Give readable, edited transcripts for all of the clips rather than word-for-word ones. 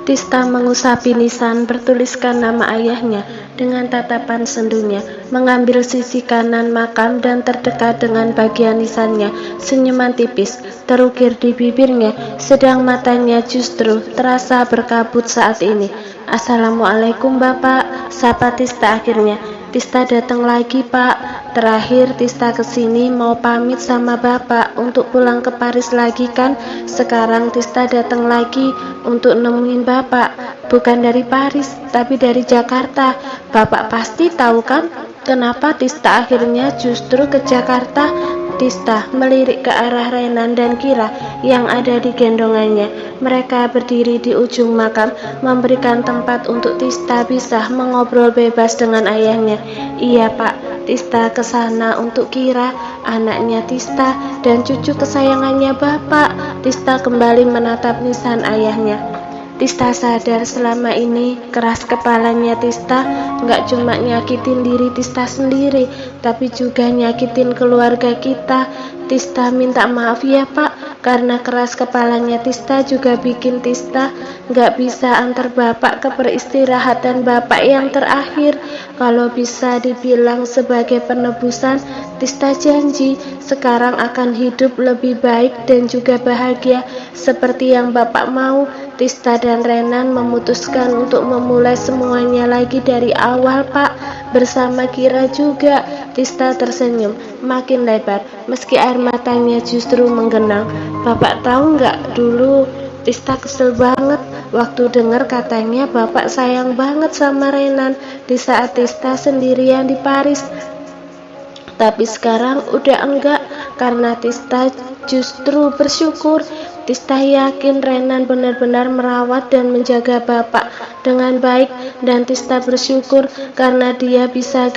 Tista mengusapi nisan bertuliskan nama ayahnya dengan tatapan sendunya, mengambil sisi kanan makam dan terdekat dengan bagian nisannya. Senyuman tipis terukir di bibirnya, sedang matanya justru terasa berkabut saat ini. "Assalamualaikum Bapak," sapa Tista akhirnya. "Tista datang lagi Pak. Terakhir Tista kesini mau pamit sama Bapak untuk pulang ke Paris lagi kan. Sekarang Tista datang lagi untuk nemuin Bapak. Bukan dari Paris, tapi dari Jakarta. Bapak pasti tahu kan kenapa Tista akhirnya justru ke Jakarta?" Tista melirik ke arah Renan dan Kira yang ada di gendongannya. Mereka berdiri di ujung makam, memberikan tempat untuk Tista bisa mengobrol bebas dengan ayahnya. "Iya Pak, Tista ke sana untuk Kira, anaknya Tista dan cucu kesayangannya Bapak." Tista kembali menatap nisan ayahnya. Tista sadar selama ini keras kepalanya Tista nggak cuma nyakitin diri Tista sendiri, tapi juga nyakitin keluarga kita. Tista minta maaf ya Pak, karena keras kepalanya Tista juga bikin Tista nggak bisa antar Bapak ke peristirahatan Bapak yang terakhir. Kalau bisa dibilang sebagai penebusan, Tista janji sekarang akan hidup lebih baik dan juga bahagia seperti yang Bapak mau. Tista dan Renan memutuskan untuk memulai semuanya lagi dari awal Pak, bersama Kira juga. Tista tersenyum makin lebar meski air matanya justru menggenang. "Bapak tahu nggak, dulu Tista kesel banget waktu dengar katanya Bapak sayang banget sama Renan di saat Tista sendirian di Paris. Tapi sekarang udah enggak, karena Tista justru bersyukur. Tista yakin Renan benar-benar merawat dan menjaga Bapak dengan baik, dan Tista bersyukur karena dia bisa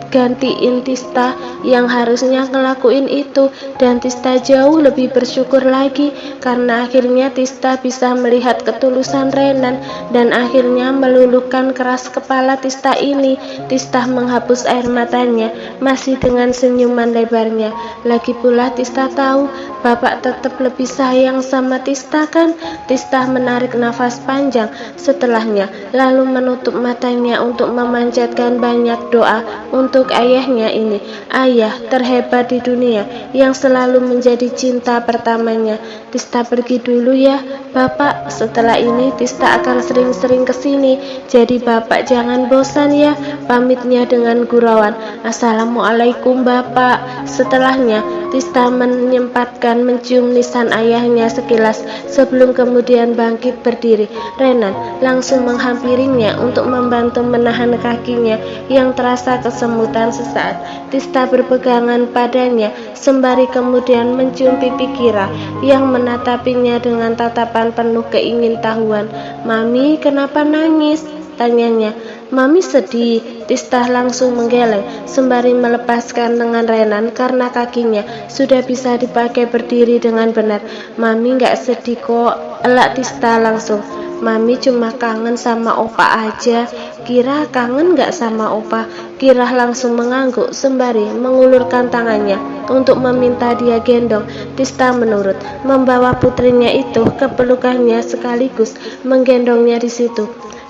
gantiin Tista yang harusnya ngelakuin itu. Dan Tista jauh lebih bersyukur lagi karena akhirnya Tista bisa melihat ketulusan Renan dan akhirnya meluluhkan keras kepala Tista ini." Tista menghapus air matanya masih dengan senyuman lebarnya. Lagi pula Tista tahu Bapak tetap lebih sayang sama Tista kan. Tista menarik nafas panjang setelahnya lalu menutup matanya untuk memanjatkan banyak doa untuk ayahnya ini, ayah terhebat di dunia yang selalu menjadi cinta pertamanya. "Tista pergi dulu ya Bapak, setelah ini Tista akan sering-sering kesini, jadi Bapak jangan bosan ya," pamitnya dengan gurauan. "Assalamualaikum Bapak." Setelahnya Tista menyempatkan mencium nisan ayahnya sekilas sebelum kemudian bangkit berdiri. Renan langsung menghampirinya untuk membantu menahan kakinya yang terasa kesemutan sesaat. Tista berpegangan padanya sembari kemudian mencium pipi Kira yang menatapinya dengan tatapan penuh keingintahuan. "Mami, kenapa nangis?" tanyanya. "Mami sedih." Tista langsung menggeleng sembari melepaskan lengan Renan karena kakinya sudah bisa dipakai berdiri dengan benar. "Mami nggak sedih kok," elak Tista langsung. "Mami cuma kangen sama Opa aja." "Kira kangen nggak sama Opa?" Kira langsung mengangguk sembari mengulurkan tangannya untuk meminta dia gendong. Tista menurut, membawa putrinya itu ke pelukannya sekaligus menggendongnya di situ.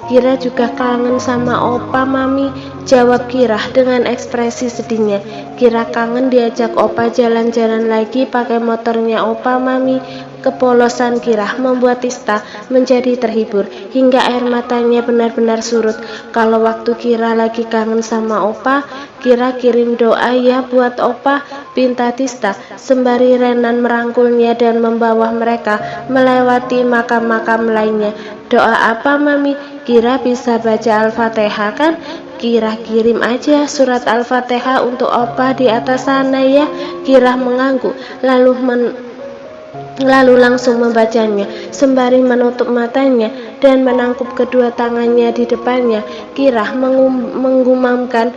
"Kira juga kangen sama Opa Mami," jawab Kira dengan ekspresi sedihnya. Kira kangen diajak Opa jalan-jalan lagi pakai motornya Opa Mami. Kepolosan Kira membuat Tista menjadi terhibur hingga air matanya benar-benar surut. Kalau waktu Kira lagi kangen sama Opa, Kira kirim doa ya buat Opa, pinta Tista sembari Renan merangkulnya dan membawa mereka melewati makam-makam lainnya. "Doa apa Mami? Kira bisa baca Al-Fatihah kan?" "Kira kirim aja surat Al-Fatihah untuk Opa di atas sana ya." Kira mengangguk lalu langsung membacanya sembari menutup matanya dan menangkup kedua tangannya di depannya. Kira menggumamkan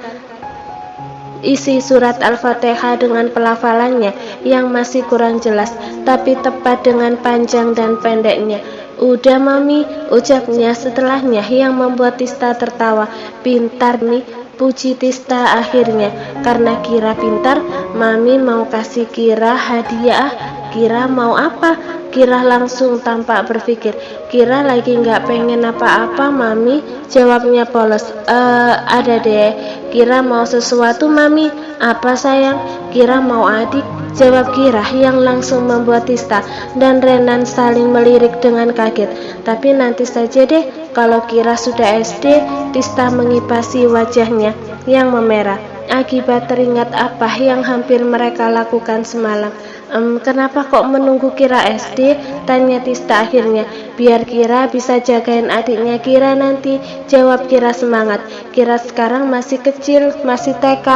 isi surat Al-Fatihah dengan pelafalannya yang masih kurang jelas tapi tepat dengan panjang dan pendeknya. "Udah Mami," ucapnya setelahnya yang membuat Tista tertawa. "Pintar nih," puji Tista akhirnya. Karena Kira pintar, Mami mau kasih Kira hadiah. "Kira mau apa?" Kira langsung tampak berpikir. Kira lagi nggak pengen apa-apa, Mami, jawabnya polos. Ada deh. Kira mau sesuatu, Mami. Apa sayang? Kira mau adik, jawab Kira yang langsung membuat Tista dan Renan saling melirik dengan kaget. Tapi nanti saja deh, kalau Kira sudah SD. Tista mengipasi wajahnya yang memerah akibat teringat apa yang hampir mereka lakukan semalam. Kenapa kok menunggu Kira SD? Tanya Tista akhirnya. Biar Kira bisa jagain adiknya Kira nanti, jawab Kira semangat. Kira sekarang masih kecil, masih TK,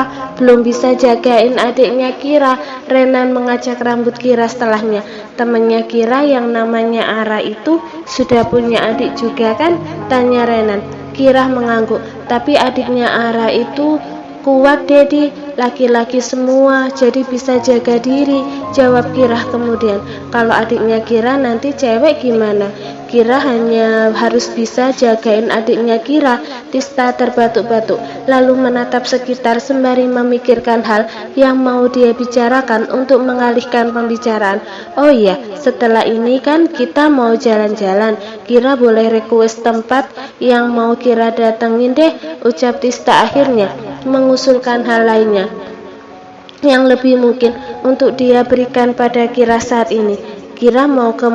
belum bisa jagain adiknya Kira. Renan mengacak rambut Kira setelahnya. Temannya Kira yang namanya Ara itu sudah punya adik juga kan? Tanya Renan. Kira mengangguk. Tapi adiknya Ara itu kuat, Dedi, laki-laki semua, jadi bisa jaga diri, jawab Kira kemudian. Kalau adiknya Kira nanti cewek gimana? Kira hanya harus bisa jagain adiknya Kira. Tista terbatuk-batuk, lalu menatap sekitar sembari memikirkan hal yang mau dia bicarakan untuk mengalihkan pembicaraan. Oh iya, setelah ini kan kita mau jalan-jalan. Kira boleh request tempat yang mau Kira datengin deh, ucap Tista akhirnya mengusulkan hal lainnya yang lebih mungkin untuk dia berikan pada Kira saat ini. Kira mau ke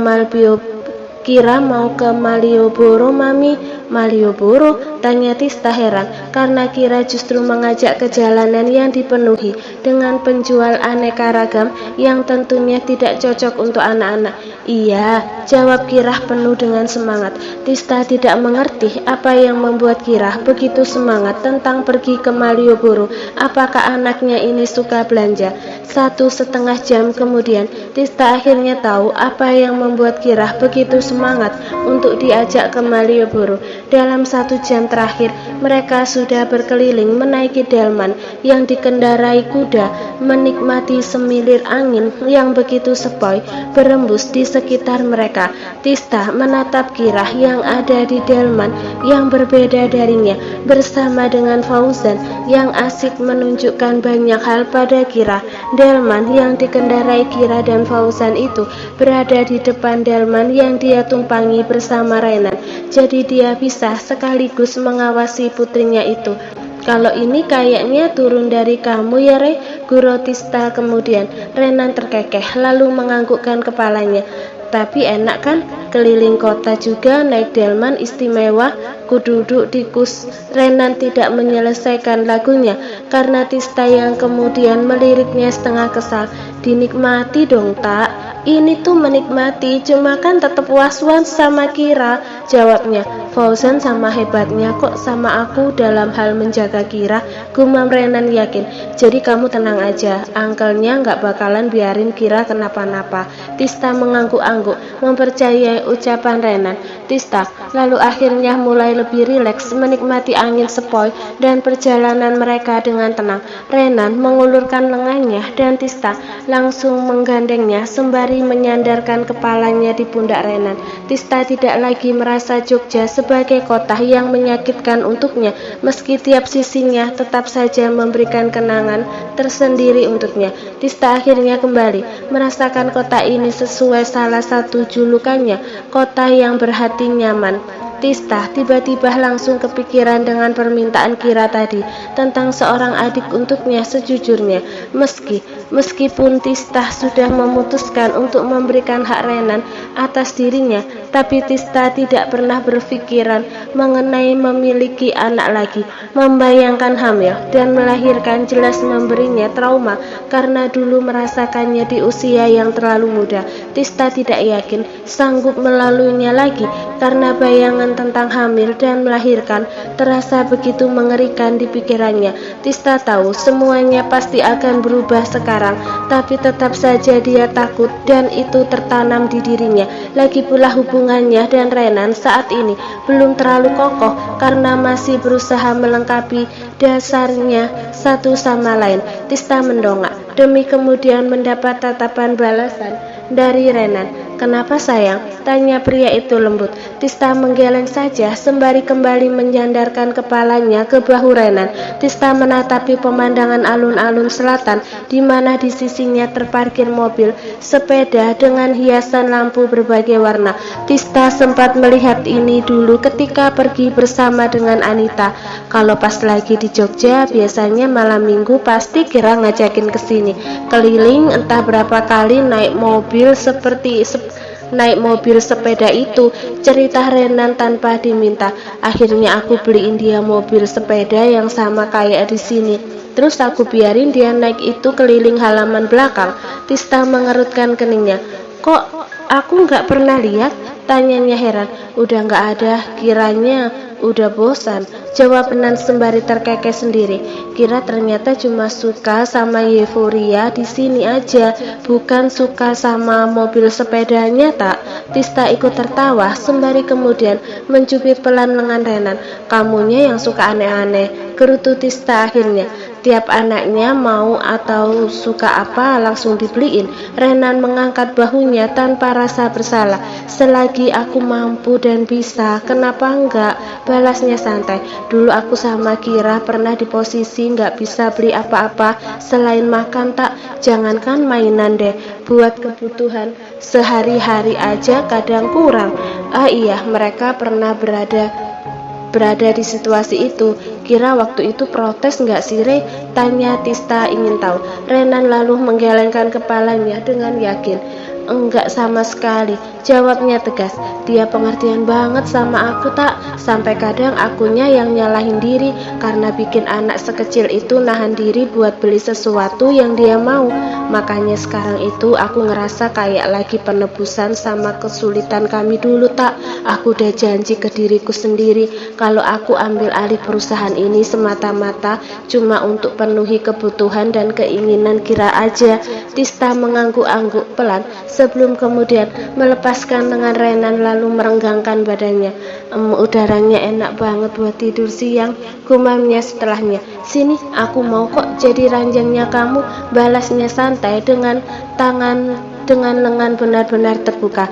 Malioboro, Mami. Malioboro? Tanya Tista heran, karena Kira justru mengajak ke jalanan yang dipenuhi dengan penjual aneka ragam yang tentunya tidak cocok untuk anak-anak. Iya, jawab Kira penuh dengan semangat. Tista tidak mengerti apa yang membuat Kira begitu semangat tentang pergi ke Malioboro. Apakah anaknya ini suka belanja? 1,5 jam kemudian, Tista akhirnya tahu apa yang membuat Kira begitu semangat untuk diajak ke Malioboro. Dalam 1 jam terakhir, mereka sudah berkeliling menaiki delman yang dikendarai kuda, menikmati semilir angin yang begitu sepoi berembus di sekitar mereka. Tista menatap Kira yang ada di delman yang berbeda darinya, bersama dengan Fauzan yang asik menunjukkan banyak hal pada Kira. Delman yang dikendarai Kira dan Fauzan itu berada di depan delman yang dia tumpangi bersama Renan. Jadi dia bisa sekaligus mengawasi putrinya itu. Kalau ini kayaknya turun dari kamu ya, Re, gurau Tista kemudian. Renan terkekeh lalu menganggukkan kepalanya. Tapi enak kan, keliling kota juga naik delman istimewa, kududuk di kus. Renan tidak menyelesaikan lagunya karena Tista yang kemudian meliriknya setengah kesal. Dinikmati dong, Tak. Ini tuh menikmati, cuma kan tetap was-was sama Kira, jawabnya. Fauzan sama hebatnya kok sama aku dalam hal menjaga Kira, gumam Renan yakin. Jadi kamu tenang aja, angkelnya nggak bakalan biarin Kira kenapa-napa. Tista mengangguk-angguk, mempercayai ucapan Renan. Tista lalu akhirnya mulai lebih rileks menikmati angin sepoi dan perjalanan mereka dengan tenang. Renan mengulurkan lengannya dan Tista langsung menggandengnya sembari menyandarkan kepalanya di pundak Renan. Tista tidak lagi merasa Jogja sebagai kota yang menyakitkan untuknya, meski tiap sisinya tetap saja memberikan kenangan tersendiri untuknya. Tista akhirnya kembali merasakan kota ini sesuai salah satu julukannya, kota yang berhati nyaman. Tista tiba-tiba langsung kepikiran dengan permintaan Kira tadi tentang seorang adik untuknya. Sejujurnya, meskipun Tista sudah memutuskan untuk memberikan hak Renan atas dirinya, tapi Tista tidak pernah berpikiran mengenai memiliki anak lagi. Membayangkan hamil dan melahirkan jelas memberinya trauma karena dulu merasakannya di usia yang terlalu muda. Tista tidak yakin sanggup melaluinya lagi karena bayangan tentang hamil dan melahirkan terasa begitu mengerikan di pikirannya. Tista tahu semuanya pasti akan berubah sekarang, tapi tetap saja dia takut dan itu tertanam di dirinya. Lagi pula hubungannya dan Renan saat ini belum terlalu kokoh karena masih berusaha melengkapi dasarnya satu sama lain. Tista mendongak demi kemudian mendapat tatapan balasan dari Renan. Kenapa sayang? Tanya pria itu lembut. Tista menggeleng saja sembari kembali menyandarkan kepalanya ke bahu Renan. Tista menatapi pemandangan alun-alun selatan di mana di sisinya terparkir mobil sepeda dengan hiasan lampu berbagai warna. Tista sempat melihat ini dulu ketika pergi bersama dengan Anita. Kalau pas lagi di Jogja, biasanya malam minggu pasti Kira ngajakin ke sini. Keliling entah berapa kali naik mobil sepeda itu, cerita Renan tanpa diminta. Akhirnya aku beliin dia mobil sepeda yang sama kayak di sini. Terus aku biarin dia naik itu keliling halaman belakang. Tista mengerutkan keningnya. Kok aku nggak pernah lihat? Tanyanya heran. Udah nggak ada, kiranya udah bosan, jawab Renan sembari terkekeh sendiri. Kira ternyata cuma suka sama euforia di sini aja, bukan suka sama mobil sepedanya tak? Tista ikut tertawa sembari kemudian mencubit pelan lengan Renan. Kamunya yang suka aneh-aneh, gerutu Tista akhirnya. Tiap anaknya mau atau suka apa langsung dibeliin. Renan mengangkat bahunya tanpa rasa bersalah. Selagi aku mampu dan bisa, kenapa enggak? Balasnya santai. Dulu aku sama Kira pernah di posisi nggak bisa beli apa-apa selain makan tak. Jangankan mainan deh, buat kebutuhan sehari-hari aja kadang kurang. Ah iya, mereka pernah berada di situasi itu. Kira waktu itu protes nggak sih Re? Tanya Tista ingin tahu. Renan lalu menggelengkan kepalanya dengan yakin. Enggak sama sekali, jawabnya tegas. Dia pengertian banget sama aku tak, sampai kadang akunya yang nyalahin diri karena bikin anak sekecil itu nahan diri buat beli sesuatu yang dia mau. Makanya sekarang itu aku ngerasa kayak lagi penebusan sama kesulitan kami dulu tak. Aku udah janji ke diriku sendiri kalau aku ambil alih perusahaan ini semata-mata cuma untuk penuhi kebutuhan dan keinginan Kira aja. Tista mengangguk-angguk pelan sebelum kemudian melepaskan lengan Renan lalu merenggangkan badannya. Udaranya enak banget buat tidur siang, gumamnya setelahnya. Sini, aku mau kok jadi ranjangnya kamu, balasnya santai dengan lengan benar-benar terbuka.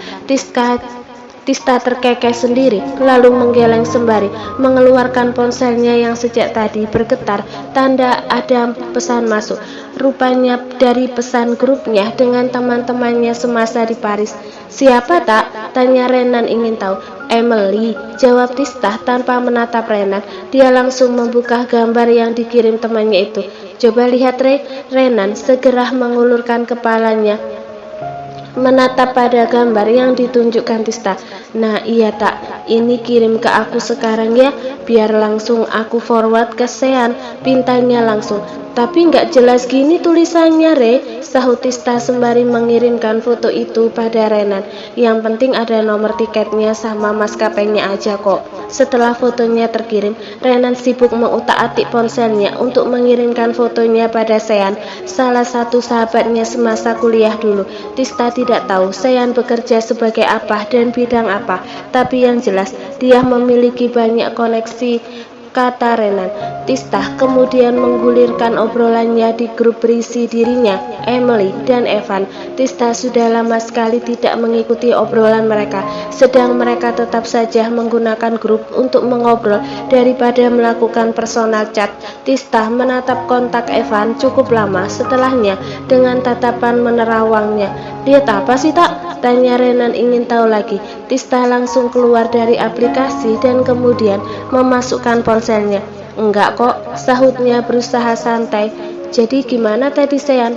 Tista terkekeh sendiri, lalu menggeleng sembari mengeluarkan ponselnya yang sejak tadi bergetar, tanda ada pesan masuk. Rupanya dari pesan grupnya dengan teman-temannya semasa di Paris. Siapa tak? Tanya Renan ingin tahu. Emily, jawab Tista tanpa menatap Renan. Dia langsung membuka gambar yang dikirim temannya itu. Coba lihat Renan segera mengulurkan kepalanya menatap pada gambar yang ditunjukkan Tista. Nah iya tak, ini kirim ke aku sekarang ya, biar langsung aku forward ke Sean, pintanya langsung. Tapi nggak jelas gini tulisannya Re, sahut Tista sembari mengirimkan foto itu pada Renan. Yang penting ada nomor tiketnya sama maskapainya aja kok. Setelah fotonya terkirim, Renan sibuk mengutak-atik ponselnya untuk mengirimkan fotonya pada Sean, salah satu sahabatnya semasa kuliah dulu. Tista tidak tahu Sean bekerja sebagai apa dan bidang apa, tapi yang jelas dia memiliki banyak koneksi, kata Renan. Tista kemudian menggulirkan obrolannya di grup berisi dirinya, Emily, dan Evan. Tista sudah lama sekali tidak mengikuti obrolan mereka, sedang mereka tetap saja menggunakan grup untuk mengobrol daripada melakukan personal chat. Tista menatap kontak Evan cukup lama setelahnya dengan tatapan menerawangnya. Lihat apa sih tak? Tanya Renan ingin tahu lagi. Tista langsung keluar dari aplikasi dan kemudian memasukkan ponselnya. Enggak kok, sahutnya berusaha santai. Jadi gimana tadi Sean?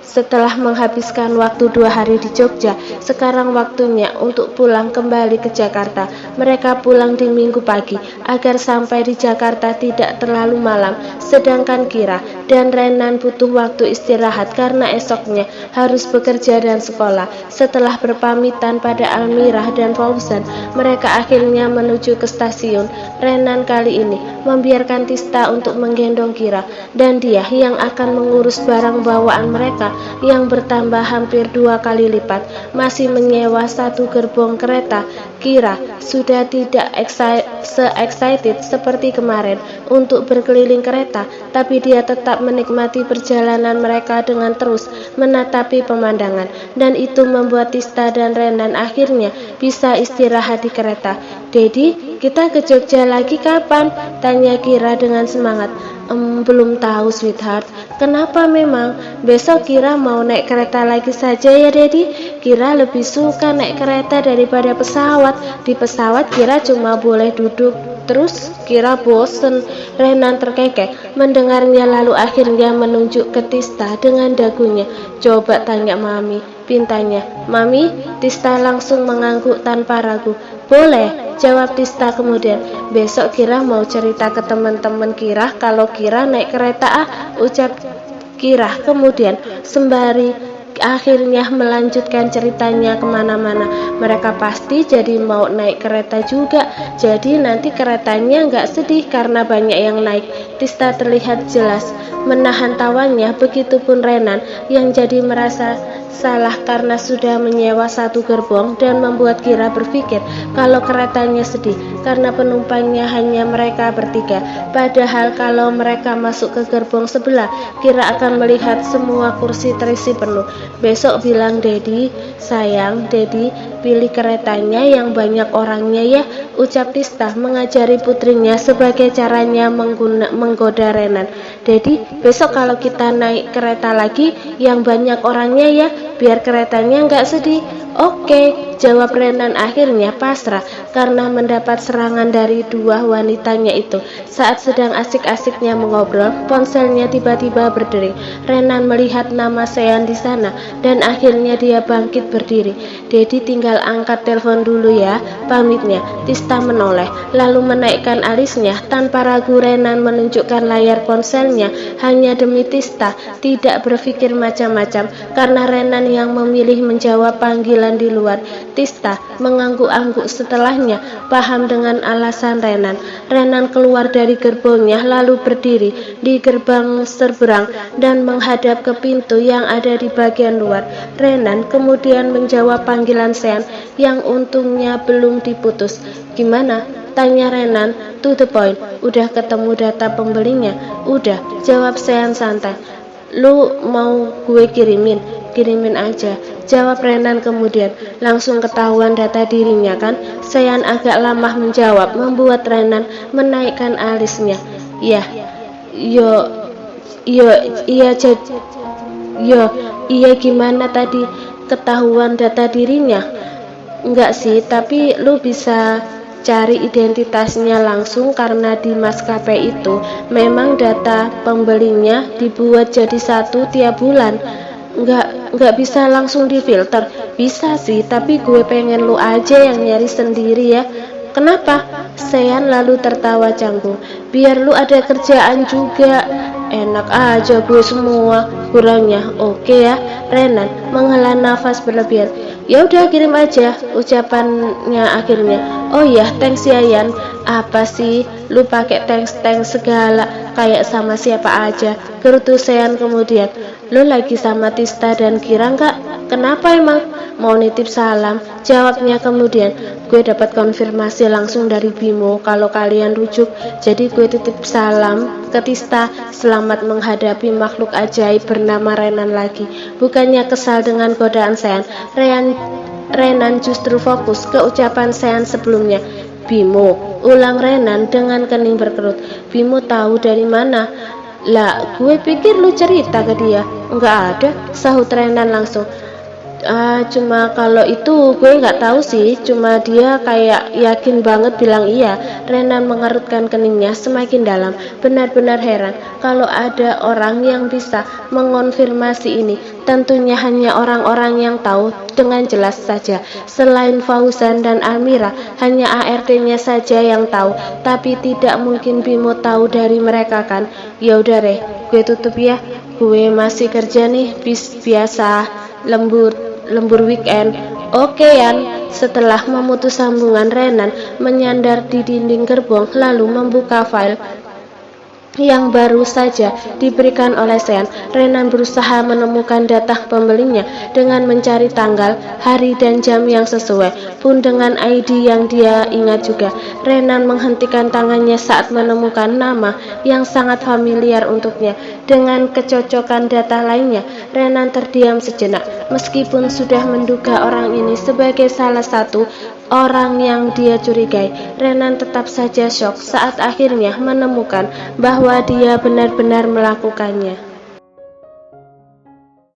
Setelah menghabiskan waktu 2 hari di Jogja, sekarang waktunya untuk pulang kembali ke Jakarta. Mereka pulang di Minggu pagi agar sampai di Jakarta tidak terlalu malam. Sedangkan Kira dan Renan butuh waktu istirahat karena esoknya harus bekerja dan sekolah. Setelah berpamitan pada Almirah dan Fauzan, mereka akhirnya menuju ke stasiun. Renan kali ini membiarkan Tista untuk menggendong Kira, dan dia yang akan mengurus barang bawaan mereka yang bertambah hampir 2 kali lipat, masih menyewa 1 gerbong kereta. Kira sudah tidak se-excited seperti kemarin untuk berkeliling kereta, tapi dia tetap menikmati perjalanan mereka dengan terus menatapi pemandangan, dan itu membuat Tista dan Renan akhirnya bisa istirahat di kereta. "Dedi, kita ke Jogja lagi kapan?" tanya Kira dengan semangat. Belum tahu, sweetheart." "Kenapa memang? Besok Kira mau naik kereta lagi saja ya, Dedi." Kira lebih suka naik kereta daripada pesawat. Di pesawat Kira cuma boleh duduk terus. Kira bosen. Renan terkekeh mendengarnya, lalu akhirnya menunjuk ke Tista dengan dagunya. "Coba tanya Mami," pintanya. "Mami?" Tista langsung mengangguk tanpa ragu. "Boleh," jawab Tista kemudian. "Besok Kira mau cerita ke teman-teman Kira kalau Kira naik kereta ucap Kira kemudian sembari akhirnya melanjutkan ceritanya kemana-mana. Mereka pasti jadi mau naik kereta juga, jadi nanti keretanya nggak sedih karena banyak yang naik. Tista terlihat jelas menahan tawannya, begitupun Renan yang jadi merasa salah karena sudah menyewa 1 gerbong dan membuat Kira berpikir kalau keretanya sedih karena penumpangnya hanya mereka bertiga. Padahal kalau mereka masuk ke gerbong sebelah, Kira akan melihat semua kursi terisi penuh. "Besok bilang Dedi, sayang, Dedi pilih keretanya yang banyak orangnya ya," ucap Tista mengajari putrinya sebagai caranya menggoda Renan. "Dedi, besok kalau kita naik kereta lagi yang banyak orangnya ya, biar keretanya nggak sedih." "Oke," jawab Renan akhirnya pasrah karena mendapat serangan dari 2 wanitanya itu. Saat sedang asik-asiknya mengobrol, ponselnya tiba-tiba berdering. Renan melihat nama Sean di sana dan akhirnya dia bangkit berdiri. "Dedi tinggal angkat telepon dulu ya," pamitnya. Tista menoleh lalu menaikkan alisnya. Tanpa ragu Renan menunjukkan layar ponselnya hanya demi Tista tidak berpikir macam-macam karena Renan yang memilih menjawab panggilan di luar. Tista mengangguk-angguk setelahnya paham dengan alasan Renan. Renan keluar dari gerbongnya lalu berdiri di gerbang seberang dan menghadap ke pintu yang ada di bagian luar. Renan kemudian menjawab panggilan Sean yang untungnya belum diputus. "Gimana?" tanya Renan to the point. "Udah ketemu data pembelinya?" "Udah," jawab Sean santai. "Lu mau gue kirimin?" "Kirimin aja," jawab Renan kemudian. Langsung ketahuan data dirinya kan? Sean agak lama menjawab, membuat Renan menaikkan alisnya. "Ya, yo, iya gimana tadi ketahuan data dirinya?" "Enggak sih, tapi lu bisa cari identitasnya langsung karena di maskapai itu memang data pembelinya dibuat jadi 1 tiap bulan." Enggak bisa langsung difilter?" "Bisa sih, tapi gue pengen lu aja yang nyari sendiri ya." "Kenapa?" Sean lalu tertawa canggung. "Biar lu ada kerjaan juga." "Enak aja gue semua," guraunya. "Oke ya." Renan menghela nafas berlebihan. "Ya udah kirim aja," ucapannya akhirnya. "Oh ya, thanks ya Yan." "Apa sih lu pakai thanks segala kayak sama siapa aja?" gerutu Sean kemudian. "Lu lagi sama Tista dan Kira nggak?" "Kenapa emang?" "Mau nitip salam," jawabnya kemudian. "Gue dapat konfirmasi langsung dari Bimo kalau kalian rujuk, jadi gue titip salam ke Tista. Selamat menghadapi makhluk ajaib bernama Renan lagi." Bukannya kesal dengan godaan Sean, Renan justru fokus ke ucapan Sean sebelumnya. "Bimo," ulang Renan dengan kening berkerut. "Bimo tahu dari mana?" "Lah, gue pikir lu cerita ke dia." "Enggak ada," sahut Renan langsung. Cuma kalau itu gue nggak tahu sih, cuma dia kayak yakin banget bilang iya." Renan mengerutkan keningnya semakin dalam, benar-benar heran kalau ada orang yang bisa mengonfirmasi ini. Tentunya hanya orang-orang yang tahu dengan jelas saja. Selain Fauzan dan Almira, hanya ART-nya saja yang tahu, tapi tidak mungkin Bimo tahu dari mereka kan. "Ya udah deh, gue tutup ya, gue masih kerja nih, biasa lembur weekend." "Oke Yan." Setelah memutus sambungan, Renan menyandar di dinding gerbong lalu membuka file yang baru saja diberikan oleh Sean. Renan berusaha menemukan data pembelinya dengan mencari tanggal, hari, dan jam yang sesuai, pun dengan ID yang dia ingat juga. Renan menghentikan tangannya saat menemukan nama yang sangat familiar untuknya. Dengan kecocokan data lainnya, Renan terdiam sejenak. Meskipun sudah menduga orang ini sebagai salah satu orang yang dia curigai, Renan tetap saja syok saat akhirnya menemukan bahwa dia benar-benar melakukannya.